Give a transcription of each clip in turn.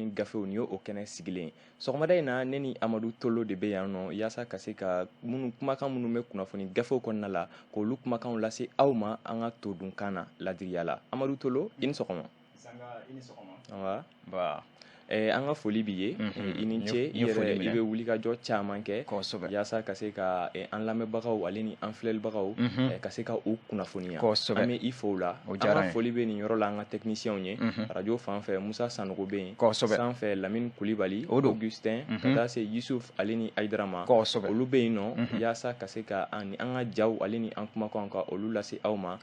ni gafew ni o kɛnɛ sigilen sɔgɔmada in na ne ni Amadu Tolo de bɛ yan nɔ yaasa ka se ka kumakan minnu bɛ kunnafoni gafew kɔnɔna la k'olu kumakanw lase aw ma an ka todunkan na ladiriya la. Amadu Tolo i ni sɔgɔma. Sanga i ni sɔgɔma. Ba an ka foli b'i ye i ni ce i bɛ wuli ka jɔ caman kɛ yaasa ka se ka an lamɛnbagaw ale ni an filɛlibagaw ka se ka u kunnafoniya an bɛ i fo la an ka foli bɛ nin yɔrɔ la an ka techniciens ye radio fan fɛ Musa Sanogo bɛ yen sanfɛ Lamine Kulibali Augustin ka taa se Yusuf ale ni Aidara ma olu bɛ yen nɔ yaasa ka se ka an ka jaw ale ni an kumakanw ka olu lase aw ma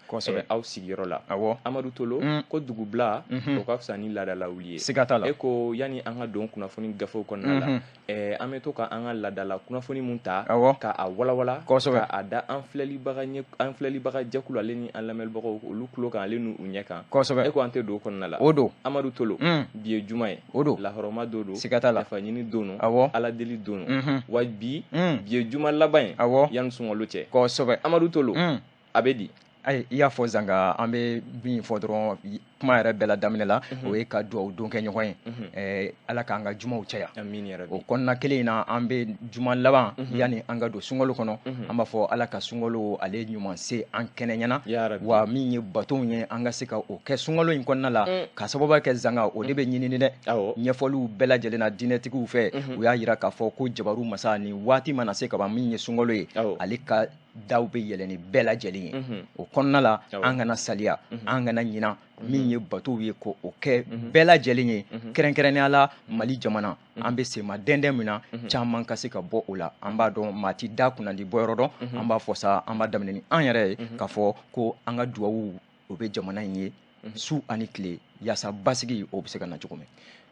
aw sigiyɔrɔ la. Amadu Tolo ko dugubila o ka fisa ni laadala wuli ye e ko yani an ka don kunnafoni gafew kɔnɔna la an bɛ to ka an ka laadala kunnafoni mun ta ka a walawala ka a da an filɛlibaga jɛkulu ale ni an lamɛnbagaw olu tulo kan ale n'u ɲɛ kan e ko an tɛ don o kɔnɔna la Amadu Tolo bi ye juma ye lahɔrɔma don nafa ɲini don ala deli don wa bi ye juma laban ye yanni sunkalo cɛ Amadu Tolo a bɛ di. I y'a fɔ Zanga an bɛ bin fɔ dɔrɔn kuma yɛrɛ bɛɛ la daminɛ la o ye ka dugawu don kɛ ɲɔgɔn ye ala k'an ka jumaw caya o kɔnɔna kelen in na an bɛ juma laban yani an ka don sunkalo kɔnɔ an b'a fɔ ala ka sunkalo ale ɲuman se an kɛnɛ ɲɛna wa min ye batow ye an ka se ka o kɛ sunkalo in kɔnɔna la ka sababu kɛ Zanga o de bɛ ɲinini dɛ ɲɛfɔliw bɛɛ lajɛlen na diinɛtigiw fɛ u y'a yira k'a fɔ ko Jabaru masa ni waati mana se ka ban min ye sunkalo ye ale ka daw bɛ yɛlɛ ni bɛɛ lajɛlen ye o kɔnɔna la an kana saliya an kana ɲina min ye batow ye ko o kɛ bɛɛ lajɛlen ye kɛrɛnkɛrɛnnenya la Mali jamana an bɛ sema dɛndɛn min na caman ka se ka bɔ o la an b'a dɔn maa ti da kunnandi bɔyɔrɔ dɔn an b'a fɔ sa an b'a daminɛ ni an yɛrɛ ye k'a fɔ ko an ka duwawu o bɛ jamana in ye su ani tile yaasa basigi o bɛ se ka na cogo min.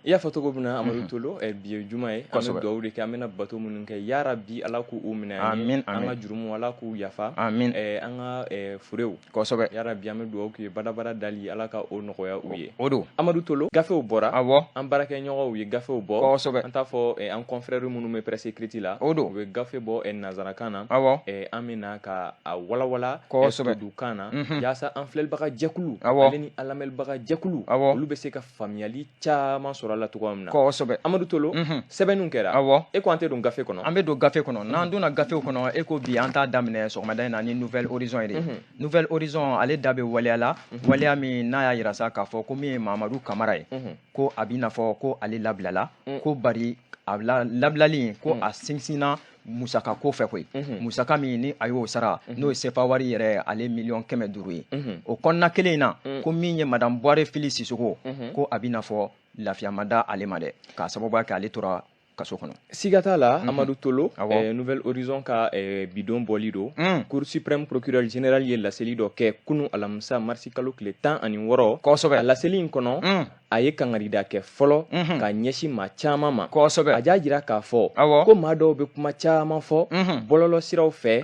I y'a fɔ cogo min na Amadu Tolo bi ye juma ye an bɛ duwawu de kɛ an bɛna bato minnu kɛ yarabi ala k'u minɛ an ka jurumu ala k'u yafa an ka furew yarabi an bɛ duwawu k'u ye badabada dali ala ka o nɔgɔya u ye Amadu Tolo gafew bɔra an baarakɛɲɔgɔnw ye gafew bɔ an t'a fɔ an confrères minnu bɛ presse écrite la u bɛ gafe bɔ nanzarakan na an bɛna ka a walawala tudukan na yaasa an filɛlibaga jɛkulu ale ni an lamɛnbaga jɛkulu olu bɛ se ka faamuyali caman sɔrɔ la cogoya min na Amadu Tolo sɛbɛnninw kɛra e ko an tɛ don gafe kɔnɔ an bɛ don gafe kɔnɔ n'an donna gafew kɔnɔ e ko bi an t'a daminɛ sɔgɔmada in na ni Nouvelle Horizon ye de Nouvelle Horizon ale da bɛ waleya la waleya min n'a y'a yira sa k'a fɔ ko min ye Mahamadu Kamara ye ko a b'i n'a fɔ ko ale labilala ko bari a labilali ko a sinsinna musaka ko fɛ koyi musaka min ni a y'o sara n'o ye sefa wari yɛrɛ ale $500,000 ye o kɔnɔna kelen in na ko min ye Madame Buware Fili Sisoko ko a b'i n'a fɔ lafiya ma da ale ma dɛ k'a sababu kɛ ale tora kaso kɔnɔ siga t'a la Amadu Tolo Nouvelle Horizon ka bidon bɔli don Cour suprême procureur général ye laseli dɔ kɛ kunu alamisa marisi kalo tile 16 a laseli in kɔnɔ a ye kangarida kɛ fɔlɔ ka ɲɛsin maa caman ma a y'a jira k'a fɔ ko maa dɔw bɛ kuma caman fɔ bɔlɔlɔ siraw fɛ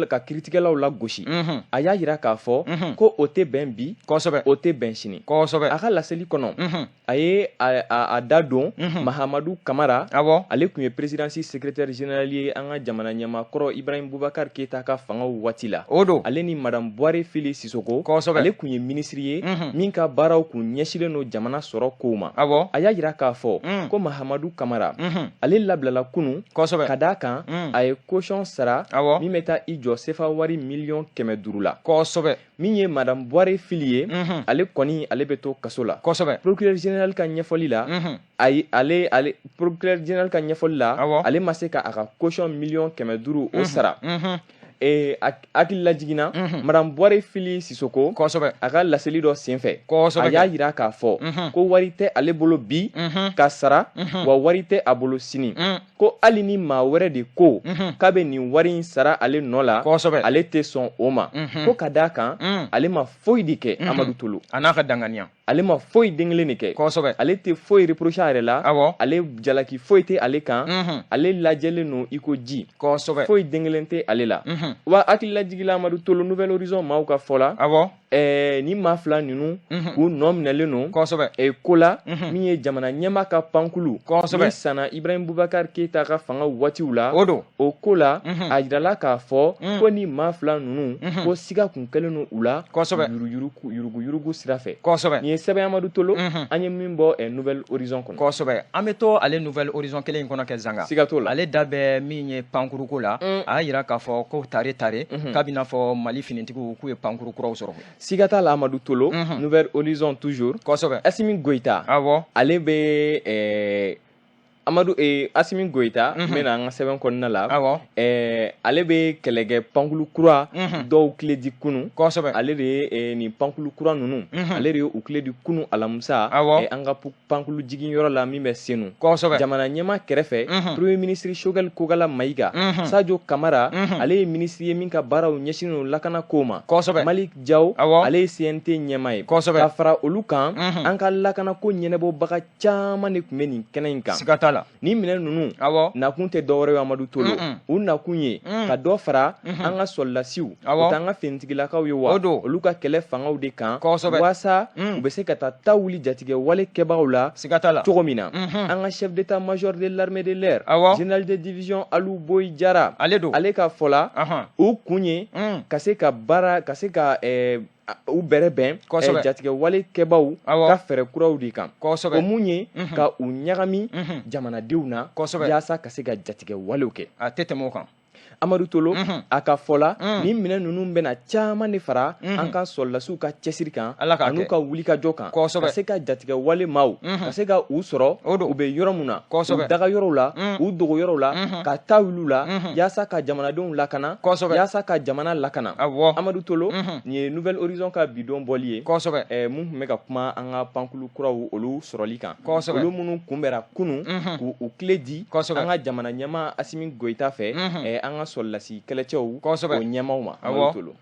ka kiritigɛlaw la gosi a y'a jira k'a fɔ ko o tɛ bɛn bi o tɛ bɛn sini a ka laseli kɔnɔ a ye a da don Mahamadu Kamara ale tun ye présidence secrétaire général ye an ka jamana ɲɛmaakɔrɔ Ibrahim Boubacar Keita ka fangaw waati la ale ni Madame Buware Fili Sisoko ale tun ye ministre ye min ka baaraw kun ɲɛsilen no jamana sɔrɔ kow ma a y'a jira k'a fɔ ko Mahamadu Kamara ale labilala kunu ka d'a kan a ye caution sara min bɛ taa i jɔ sefa wari $500,000 la min ye Madame Buware Fili ye ale kɔni ale bɛ to kaso la procureur général ka ɲɛfɔli la procureur général ka ɲɛfɔli la ale ma se ka a ka caution $500,000 o sara hakili lajiginna Madame Buware Fili Sisoko a ka laseli dɔ senfɛ a y'a jira k'a fɔ ko wari tɛ ale bolo bi ka sara wa wari tɛ a bolo sini ko hali ni maa wɛrɛ de ko k'a bɛ nin wari in sara ale nɔ la ale tɛ sɔn o ma ko ka d'a kan ale ma foyi de kɛ Amadu Tolo a n'a ka danganiya ale ma foyi den kelen de kɛ ale tɛ foyi reprocher a yɛrɛ la ale jalaki foyi tɛ ale kan ale lajɛlen no i ko ji foyi den kelen tɛ ale la wa hakili lajigila Amadu Tolo Nouvelle Horizon maaw ka fɔ la ni maa fila ninnu k'u nɔ minɛlen no ko la min ye jamana ɲɛmaa ka pankulu min sanna Ibrahim Boubacar Keita Keita ka fanga waatiw la o ko la a yirala k'a fɔ ko ni maa fila ninnu ko siga kun kɛlen no u la yurugu sira fɛ nin ye sɛbɛn Amadu Tolo an ye min bɔ Nouvelle Horizon kɔnɔ kosɛbɛ an bɛ to ale Nouvelle Horizon kelen in kɔnɔ kɛ Zanga siga t'o la ale da bɛ min ye pankuruko la a y'a yira k'a fɔ ko tare k'a bɛna fɔ Mali finitigiw k'u ye pankuru kuraw sɔrɔ siga t'a la Amadu Tolo Nouvelle Horizon toujours kosɛbɛ Assimi Goïta ale bɛ Assimi Goïta mena an ka sɛbɛn kɔnɔna la ale bɛ kɛlɛkɛ pankulu kura dɔw tile di kunu ale de ye nin pankulu kura ninnu ale de ye u tile di kunu alamisa an ka pankulu jigin yɔrɔ la min bɛ Senu jamana ɲɛma kɛrɛfɛ Premier ministre Choguel Kogala Maïga Sadio Kamara ale ye ministre ye min ka baaraw ɲɛsinnen lakana ko ma Malik Diaw ale ye CNT ɲɛma ye ka fara olu kan an ka lakana ko ɲɛnabɔbaga caman de tun bɛ nin kɛnɛ in kan ni minɛ ninnu nakun tɛ dɔwɛrɛ ye Amadu Tolo u nakun ye ka dɔ fara an ka soldasiw o t'an ka finitigilakaw ye wa olu ka kɛlɛ fangaw de kan walasa u bɛ se ka taa wuli jatigɛ wale kɛbagaw la cogo min na an ka chef d'état major de l'armée de l'air général de division Alou Boy Jara ale ka fɔ la u kun ye ka se ka u bɛrɛ bɛn jatigɛ wale kɛbaw ka fɛrɛ kuraw de kan o mun ye ka u ɲagami jamanadenw na yaasa ka se ka jatigɛ walew kɛ a tɛ tɛmɛ o kan Amadu Tolo a ka fɔ la ni minɛ ninnu bɛna caman de fara an ka soldasiw ka cɛsiri kan an'u ka wulikajɔ kan ka se ka jatigɛ wale maaw ka se ka u sɔrɔ u bɛ yɔrɔ mun na u daga yɔrɔw la u dogo yɔrɔw la ka taa olu la yaasa ka jamanadenw lakana yaasa ka jamana lakana Amadu Tolo nin ye Nouvelle Horizon ka bidon bɔli ye mun tun bɛ ka kuma an ka pankulu kuraw olu sɔrɔli kan olu minnu kunbɛra kunun k'u tile di an ka jamana ɲɛmaa Assimi Goïta fɛ an ka soldasi kɛlɛcɛw o ɲɛmaw ma Amadu Tolo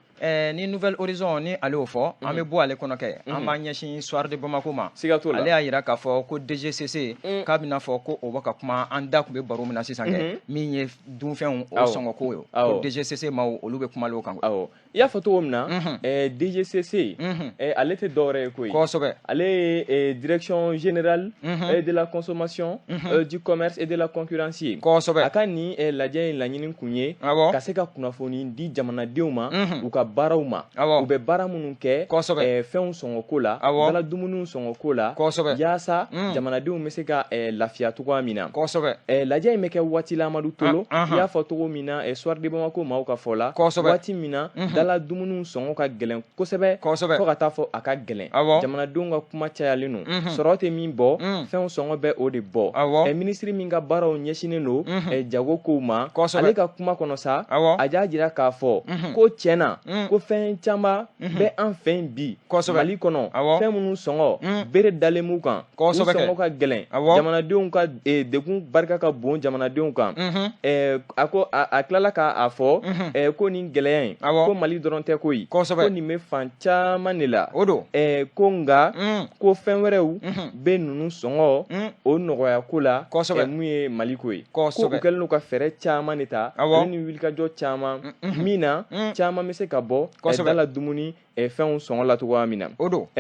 ni Nouvelle Horizon ni ale y'o fɔ an bɛ bɔ ale kɔnɔ kɛ an b'an ɲɛsin Soir de Bamako ma ale y'a yira k'a fɔ ko DGCC k'a bɛna fɔ ko o bɛ ka kuma an da tun bɛ baro min na sisan kɛ min ye dunfɛnw o sɔngɔko ye ko DGCC maaw olu bɛ kuma o kan i y'a fɔ cogo min na DGCC ale tɛ dɔwɛrɛ ye koyi ale ye Direction Générale de la Consommation du Commerce et de la Concurrence ye a ka nin lajɛ in laɲini kun ye ka se ka kunnafoni di jamanadenw ma u ka baaraw ma u bɛ baara minnu kɛ fɛnw sɔngɔko la dala dumuniw sɔngɔko la yaasa jamanadenw bɛ se ka lafiya cogoya min na lajɛ in bɛ kɛ waati la Amadu Tolo i y'a fɔ cogo min na Soir de Bamako maaw ka fɔ la waati min na dala dumuniw sɔngɔ ka gɛlɛn kosɛbɛ fo ka taa fɔ a ka gɛlɛn jamanadenw ka kuma cayalen no sɔrɔ tɛ min bɔ fɛnw sɔngɔ bɛ o de bɔ ministre min ka baaraw ɲɛsinen no jago kow ma ale ka kuma kɔnɔ sa a y'a jira k'a fɔ ko tiɲɛna ko fɛn caman bɛ an fɛ yen bi Mali kɔnɔ fɛn minnu sɔngɔ bere dalen m'u kan u sɔngɔ ka gɛlɛn jamanadenw ka degun barika ka bon jamanadenw kan a tilala k'a fɔ ko nin gɛlɛya in ko Mali dɔrɔn tɛ koyi ko nin bɛ fan caman de la ko nka ko fɛn wɛrɛw bɛ ninnu sɔngɔ o nɔgɔya ko la mun ye Mali ko ye ko u kɛlen n'u ka fɛɛrɛ caman de ta ni wulikajɔ caman min na caman bɛ se ka bɔ dala dumuni fɛnw sɔngɔ la cogoya min na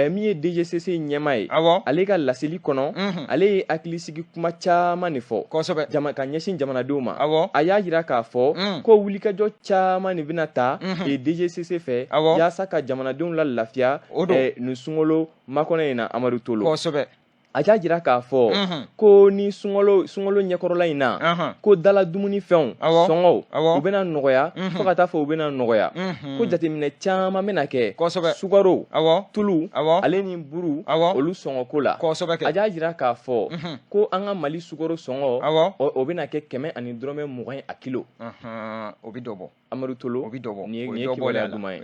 min ye DGCC ɲɛma ye ale ka laseli kɔnɔ ale ye hakilisigi kuma caman de fɔ ka ɲɛsin jamanadenw ma a y'a jira k'a fɔ ko wulikajɔ caman de bɛna ta DGCC fɛ yaasa ka jamanadenw la lafiya nin sunkalo makɔnɔ in na Amadu Tolo a y'a jira k'a fɔ ko ni sunkalo ɲɛkɔrɔla in na ko dala dumuni fɛnw sɔngɔw u bɛna nɔgɔya fo ka taa fɔ u bɛna nɔgɔya ko jateminɛ caman bɛna kɛ sukaro tulu ale ni buru olu sɔngɔko la a y'a jira k'a fɔ ko an ka Mali sukaro sɔngɔ o bɛna kɛ 120 a kilo o bɛ dɔ bɔ Amadu Tolo nin ye kibaruya duman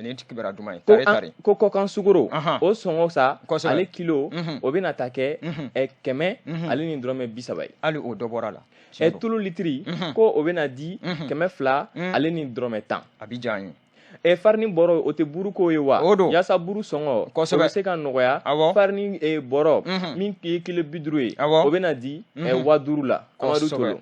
ye ko kɔkan sukaro o sɔngɔ sa ale kilo o bɛna ta kɛ 100 ale ni dɔrɔmɛ 30 ye hali o dɔ bɔra la tulu litiri ko o bɛna di 200 ale ni dɔrɔmɛ 10 a bi diya n ye farini bɔrɔ o tɛ buruko ye wa yaasa buru sɔngɔ o bɛ se ka nɔgɔya farini bɔrɔ min ye kilo 50 ye o bɛna di 5000 la Amadu Tolo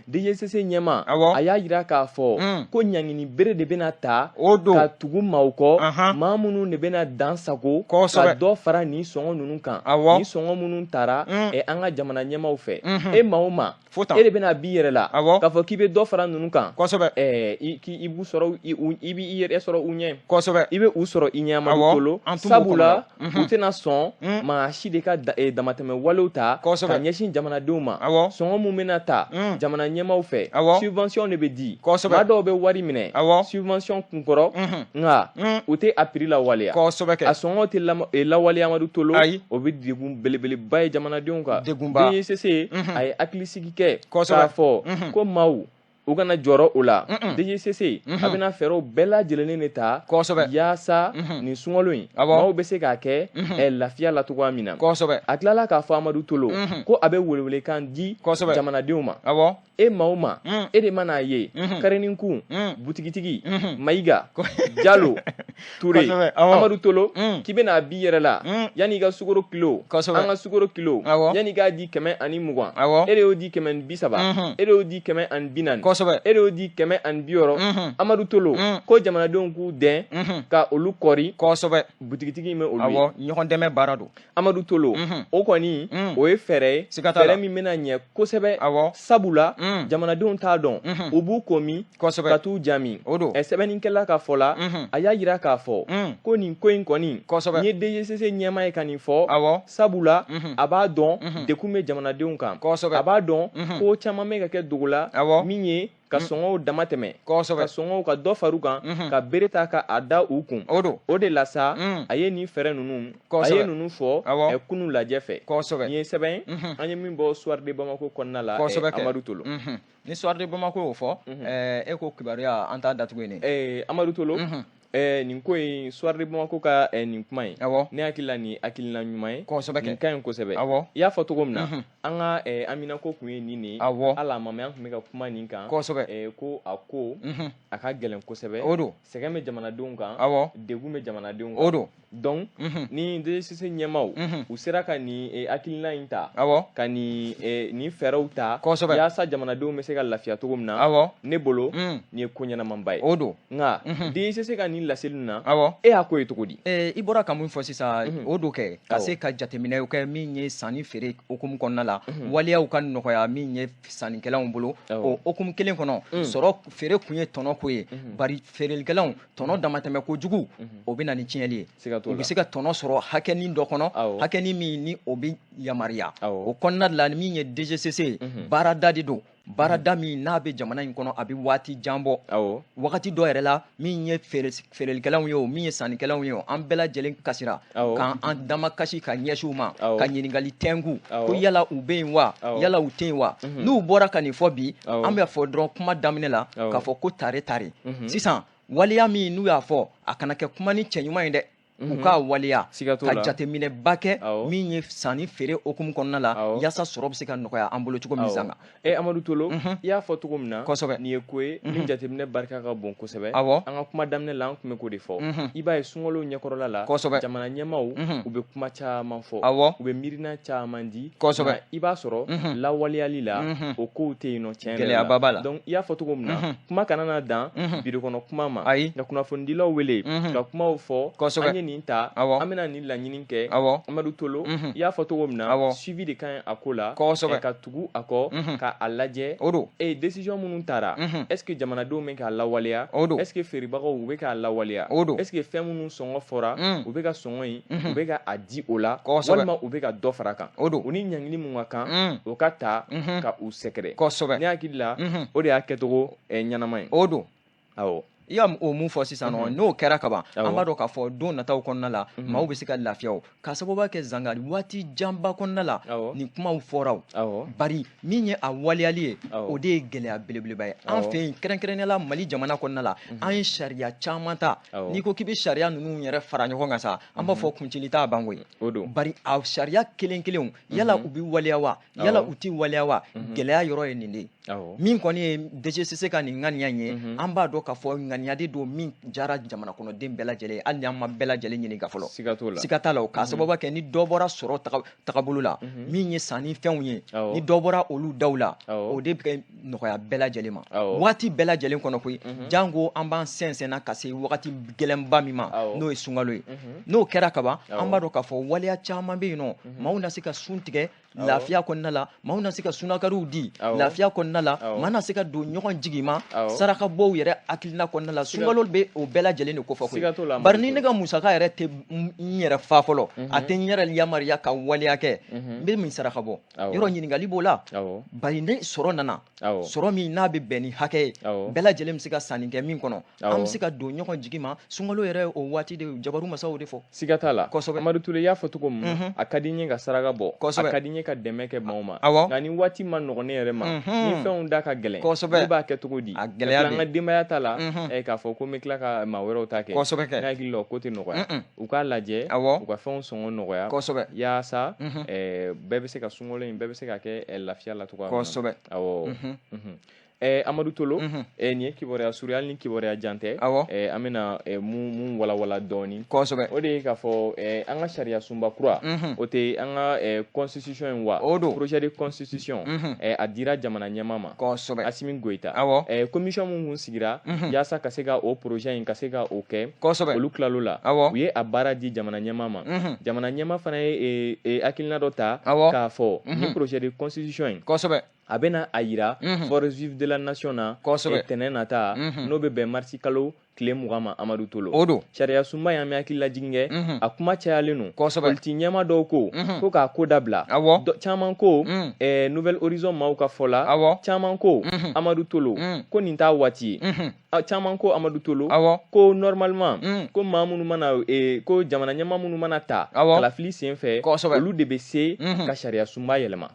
DGCC ɲɛma a y'a yira k'a fɔ ko ɲangini bere de bɛna ta ka tugu maaw kɔ maa minnu de bɛna dan sago ka dɔ fara nin sɔngɔ ninnu kan ni sɔngɔ minnu taara an ka jamana ɲɛmaw fɛ e maa o maa e de bɛna b'i yɛrɛ la k'a fɔ k'i bɛ dɔ fara ninnu kan i b'u sɔrɔ i b'i yɛrɛ sɔrɔ u ɲɛ i bɛ u sɔrɔ i ɲɛ Amadu Tolo sabula u tɛna sɔn maa si de ka damatɛmɛ walew ta ka ɲɛsin jamanadenw ma sɔngɔ min bɛna ta jamana ɲɛmaw fɛ subvention de bɛ di maa dɔw bɛ wari minɛ subvention kunkɔrɔ nka u tɛ a prix lawaleya a sɔngɔ tɛ lawaleya Amadu Tolo o bɛ degun belebeleba ye jamanadenw kan DGCC a ye hakilisigi kɛ k'a fɔ ko maaw u kana jɔrɔ o la DGCC a bɛna fɛɛrɛw bɛɛ lajɛlen de ta yaasa nin sunkalo in maaw bɛ se k'a kɛ lafiya la cogoya min na a tilala k'a fɔ Amadu Tolo ko a bɛ welewelekan di jamanadenw ma e maa o maa e de man'a ye Karenikun butigitigi Mayiga Jalo Ture Amadu Tolo k'i bɛna b'i yɛrɛ la yanni i ka sukaro kilo an ka sukaro kilo yanni i k'a di 120 e de y'o di 130 e de y'o di 140 e de y'o di 160 Amadu Tolo ko jamanadenw k'u dɛn ka olu kɔri butigitigi mɛ olu ye ɲɔgɔn dɛmɛ baara don Amadu Tolo o kɔni o ye fɛɛrɛ fɛɛrɛ min bɛna ɲɛ kosɛbɛ sabula jamanadenw t'a dɔn u b'u komi ka t'u jami sɛbɛnnikɛla ka fɔ la a y'a yira k'a fɔ ko nin ko in kɔni n ye DGCC ɲɛma ye ka nin fɔ sabula a b'a dɔn dekun bɛ jamanadenw kan a b'a dɔn ko caman bɛ ka kɛ dogo la min ye ka sɔngɔw dama tɛmɛ ka sɔngɔw ka dɔ far'u kan ka bere ta ka a da u kun o de la sa a ye nin fɛɛrɛ ninnu a ye ninnu fɔ kunu lajɛ fɛ nin ye sɛbɛn an ye min bɔ Soir de Bamako kɔnɔna la Amadu Tolo ni Soir de Bamako y'o fɔ e ko kibaruya an t'a datugu yen Amadu Tolo nin ko in Soir de Bamako ka nin kuma in ne hakili la nin hakilina ɲuman ye nin ka ɲi kosɛbɛ i y'a fɔ cogo min na an ka Amina ko kun ye nin de ye hali a ma mɛn an tun bɛ ka kuma nin kan ko a ko a ka gɛlɛn kosɛbɛ sɛgɛn bɛ jamanadenw kan degun bɛ jamanadenw kan donc ni DGCC ɲɛmaw u sera ka nin hakilina in ta ka nin fɛɛrɛw ta yaasa jamanadenw bɛ se ka lafiya cogo min na ne bolo nin ye ko ɲɛnamanba ye nka DGCC ka nin laseli na e y'a ko ye cogo di i bɔra ka mun fɔ sisan o do kɛ ka se ka jateminɛw kɛ min ye sanni feere hukumu kɔnɔna la waleyaw ka nɔgɔya min ye sannikɛlaw bolo o hukumu kelen kɔnɔ sɔrɔ feere kun ye tɔnɔ ko ye bari feerelikɛlaw tɔnɔ damatɛmɛ kojugu o bɛ na ni tiɲɛli ye u bɛ se ka tɔnɔ sɔrɔ hakɛnin dɔ kɔnɔ hakɛnin min ni o bɛ yamaruya o kɔnɔna la min ye DGCC baarada de don baarada min n'a bɛ jamana in kɔnɔ a bɛ waati jan bɔ wagati dɔ yɛrɛ la min ye feerelikɛlaw ye o min ye sannikɛlaw ye o an bɛɛ lajɛlen kasira k'an dama kasi ka ɲɛsin u ma ka ɲininkali tɛnku ko yala u bɛ yen wa yala u tɛ yen wa n'u bɔra ka nin fɔ bi an bɛ fɔ dɔrɔn kuma daminɛ la k'a fɔ ko tare sisan waleya min n'u y'a fɔ a kana kɛ kuma ni cɛ ɲuman ye dɛ u ka waleya ka jateminɛba kɛ min ye sanni feere hukumu kɔnɔna la yaasa sɔrɔ bɛ se ka nɔgɔya an bolo cogo min sanga Amadu Tolo i y'a fɔ cogo min na nin ye ko ye min jateminɛ barika ka bon kosɛbɛ an ka kuma daminɛ la an tun bɛ k'o de fɔ i b'a ye sunkalo ɲɛkɔrɔla la jamana ɲɛmaw u bɛ kuma caman fɔ u bɛ miirina caman di nka i b'a sɔrɔ lawaleyali la o kow tɛ yen nɔ tiɲɛ yɛrɛ la donc i y'a fɔ cogo min na kuma kana na dan birokɔnɔ kuma ma ka kunnafonidilaw wele ka kumaw fɔ an ye nin ta an bɛna nin laɲini kɛ Amadu Tolo i y'a fɔ cogo min na suivi de ka ɲi a ko la ka tugu a kɔ ka a lajɛ décision minnu taara est ce que jamanadenw bɛ k'a lawaleya est ce que feerebagaw u bɛ k'a lawaleya est ce que fɛn minnu sɔngɔ fɔra u bɛ ka sɔngɔ in u bɛ ka a di o la walima u bɛ ka dɔ fara a kan u ni ɲangili min ka kan o ka ta ka u sɛgɛrɛ ne hakili la o de y'a kɛcogo ɲɛnama ye awɔ i y'a o mun fɔ sisan n'o kɛra kaban an b'a dɔn k'a fɔ don nataw kɔnɔna la maaw bɛ se ka lafiya o ka sababuya kɛ zangari waati janba kɔnɔna la nin kumaw fɔra o bari min ye a waleyali ye o de ye gɛlɛya belebeleba ye an fɛ yen kɛrɛnkɛrɛnnenya la Mali jamana kɔnɔna la an ye sariya caman ta n'i ko k'i bɛ sariya ninnu yɛrɛ fara ɲɔgɔn kan sa an b'a fɔ kuncili t'a ban koyi bari a sariya kelen kelenw yala u bɛ waleya wa yala u tɛ waleya wa gɛlɛya yɔrɔ ye nin de ye min kɔni ye DG Sise ka nin ŋaniya ye an b'a dɔn k'a fɔ ŋaniyadi don min jara jamana kɔnɔden bɛɛ lajɛlen hali ni an ma bɛɛ lajɛlen ɲininka fɔlɔ siga t'a la o k'a sababu kɛ ni dɔ bɔra sɔrɔ tagabolo la min ye sanni fɛnw ye ni dɔ bɔra olu daw la o de bɛ nɔgɔya bɛɛ lajɛlen ma waati bɛɛ lajɛlen kɔnɔ koyi jango an b'an sɛnsɛnna ka se wagati gɛlɛnba min ma n'o ye sunkalo ye n'o kɛra kaban an b'a dɔn k'a fɔ waleya caman bɛ yen nɔ maaw na se ka sun tigɛ lafiya kɔnɔna la maaw na se ka sunakariw di lafiya kɔnɔna la maa na se ka don ɲɔgɔn jigi ma saraka bɔw yɛrɛ hakilina kɔnɔna la sunkalo bɛ o bɛɛ lajɛlen de kofɔ koyi bari ni ne ka musaka yɛrɛ tɛ n yɛrɛ fa fɔlɔ a tɛ n yɛrɛ yamariya ka waleya kɛ n bɛ min saraka bɔ yɔrɔ ɲininkali b'o la bari ni sɔrɔ nana sɔrɔ min n'a bɛ bɛn ni hakɛ ye bɛɛ lajɛlen bɛ se ka sanni kɛ min kɔnɔ an bɛ se ka don ɲɔgɔn jigi ma sunkalo yɛrɛ o waati de jabaru masaw de fɔ siga t'a la Amadu Ture y'a fɔ cogo min a ka di n ye ka saraka bɔ a ka di n ye ka dɛmɛ kɛ maaw ma nka ni waati ma nɔgɔn ne yɛrɛ ma ni fɛnw da ka gɛlɛn ne b'a kɛ cogo di an ka denbaya ta la k'a fɔ ko n bɛ tila ka maa wɛrɛw ta kɛ ne hakili la o ko tɛ nɔgɔya u k'a lajɛ u ka fɛnw sɔngɔ nɔgɔya yaasa bɛɛ bɛ se ka sunkalo in bɛɛ bɛ se ka kɛ lafiya la cogoya min na awɔ Amadu Tolo nin ye kibaruya suru hali ni kibaruya jan tɛ an bɛna mun walawala dɔɔni o de ye k'a fɔ an ka sariya sunba kura o tɛ an ka constitution in wa projet de constitution a dira jamana ɲɛmaa ma Asimi Goyita commission mun kun sigira yaasa ka se ka o projet in ka se ka o kɛ olu tilal'o la u ye a baara di jamana ɲɛmaa ma jamana ɲɛmaa fana ye hakilina dɔ ta k'a fɔ ni projet de constitution in a bɛna a yira force vive de la nation na tɛnɛn nata n'o bɛ bɛn marisi kalo tile 20 ma Amadu Tolo sariya sunba y'an bɛ hakili lajigin kɛ a kuma cayalen don politi ɲɛma dɔw ko k'a ko dabila caman ko Nouvelle Horizon maaw ka fɔ la caman ko Amadu Tolo ko nin t'a waati ye caman ko Amadu Tolo ko normalement ko maa minnu mana ko jamana ɲɛma minnu mana ta kalafili sen fɛ olu de bɛ se ka sariya sunba yɛlɛma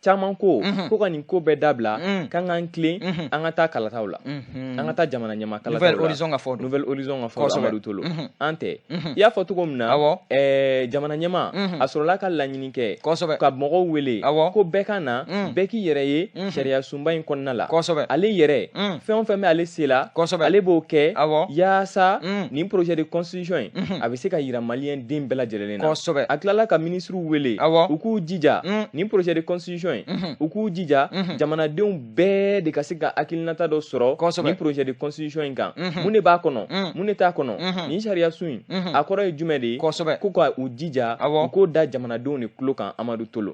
caman ko ka nin ko bɛɛ dabila k'an k'an tilen an ka taa kalataw la an ka taa jamana ɲɛma kalataw la Nouvelle Horizon ka fɔ Amadu Tolo an tɛ i y'a fɔ cogo min na jamana ɲɛma a sɔrɔla ka laɲini kɛ ka mɔgɔw wele ko bɛɛ ka na bɛɛ k'i yɛrɛ ye sariya sunba in kɔnɔna la ale yɛrɛ fɛn o fɛn bɛ ale se la ale b'o kɛ yaasa nin projet de constitution in a bɛ se ka yira maliyɛn den bɛɛ lajɛlen na a tilala ka minisiriw wele u k'u jija nin projet de constitution u k'u jija jamanadenw bɛɛ de ka se ka hakilinata dɔ sɔrɔ nin projet de constitution in kan mun de b'a kɔnɔ mun de t'a kɔnɔ nin sariya sun in a kɔrɔ ye jumɛn de ye ko ka u jija u k'o da jamanadenw de tulo kan Amadu Tolo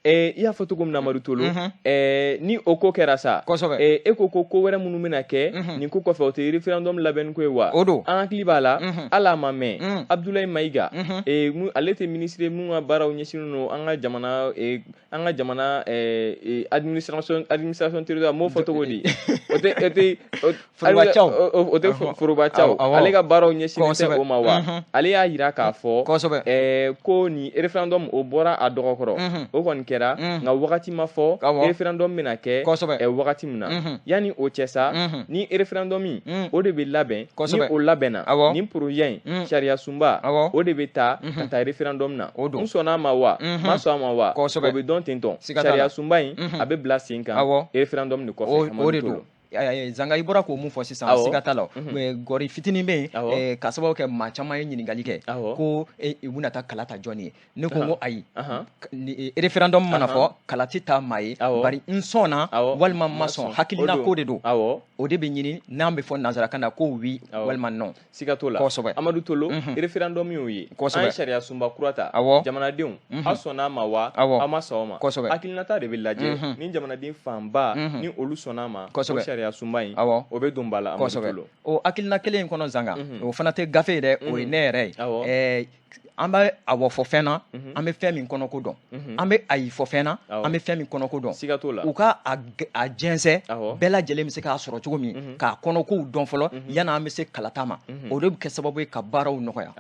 i y'a fɔ cogo min na Amadu Tolo ni o ko kɛra sa e ko ko wɛrɛ minnu bɛna kɛ nin ko kɔfɛ o tɛ référendum labɛnni ko ye wa an hakili b'a la hali a ma mɛn Abdoulaye Mayiga ale tɛ ministre minnu ka baaraw ɲɛsinnen don an ka jamana administration territoriale m'o fɔ cogo di o tɛ Foroba Thiaw ale ka baaraw ɲɛsinnen tɛ o ma wa ale y'a yira k'a fɔ ko nin référendum o bɔra a dɔgɔkɔrɔ o kɔni kɛra nka wagati ma fɔ référendum bɛna kɛ wagati min na yanni o cɛ sa ni référendum in o de bɛ labɛn ni o labɛnna ni projet in sariya sunba o de bɛ taa ka taa référendum na n sɔnna ma wa ma sɔn a ma wa o bɛ dɔn ten tɔ sariya sunba in a bɛ bila sen kan référendum de kɔfɛ o de don Zanga i bɔra k'o mun fɔ sisan siga t'a la gɔri fitinin bɛ yen ka sababu kɛ maa caman ye ɲininkali kɛ ko u bɛna taa kala ta jɔn ye ne ko n ko ayi référendum mana fɔ kala tɛ taa maa ye bari n sɔnna walima ma sɔn hakilina ko de don o de bɛ ɲini n'an bɛ fɔ nanzarakan na ko oui walima non siga t'o la Amadu Tolo référendum y'o ye an ye sariya sunba kura ta jamanadenw a sɔnna a ma wa a ma sɔn o ma hakilinata de bɛ lajɛ ni jamanaden fanba ni olu sɔnna a ma sariya sunba in o bɛ don ba la Amadu Tolo o hakilina kelen in kɔnɔ Zanga o fana tɛ gafe ye dɛ o ye ne yɛrɛ ye an bɛ awɔ fɔ fɛn na an bɛ fɛn min kɔnɔ ko dɔn an bɛ ayi fɔ fɛn na an bɛ fɛn min kɔnɔ ko dɔn siga t'o la u ka a jɛnsɛ bɛɛ lajɛlen bɛ se k'a sɔrɔ cogo min k'a kɔnɔkow dɔn fɔlɔ yanni an bɛ se kalata ma o de bɛ kɛ sababu ye ka baaraw nɔgɔya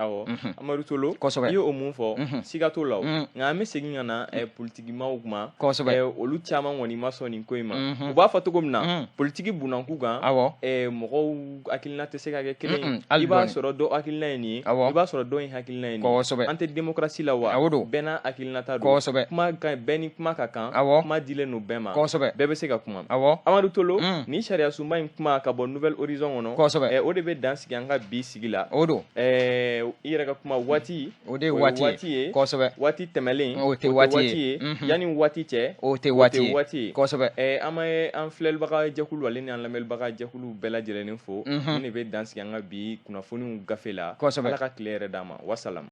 Amadu Tolo i ye o mun fɔ siga t'o la nka an bɛ segin ka na politiki maaw ma olu caman kɔni ma sɔn nin ko in ma u b'a fɔ cogo min na politiki bunnaku kan mɔgɔw hakilina tɛ se ka kɛ kelen ye i b'a sɔrɔ dɔ hakilina ye nin ye i b'a sɔrɔ dɔ in hakilina ye nin ye an tɛ démocratie la wa bɛɛ n'a hakilinata don kuma bɛɛ ni kuma ka kan kuma dilen no bɛɛ ma bɛɛ bɛ se ka kuma Amadu Tolo ni sariya sunba in kuma ka bɔ Nouvelle Horizon kɔnɔ o de bɛ dan sigi an ka bi sigi la i yɛrɛ ka kuma waati o de waati ye waati tɛmɛlen o tɛ waati ye yanni waati cɛ o tɛ waati ye an bɛ an filɛlibaga jɛkulu ale ni an lamɛnlibaga jɛkulu bɛɛ lajɛlen fo ni de bɛ dan sigi an ka bi kunnafoniw gafe la Ala ka tile yɛrɛ d'an ma wassalam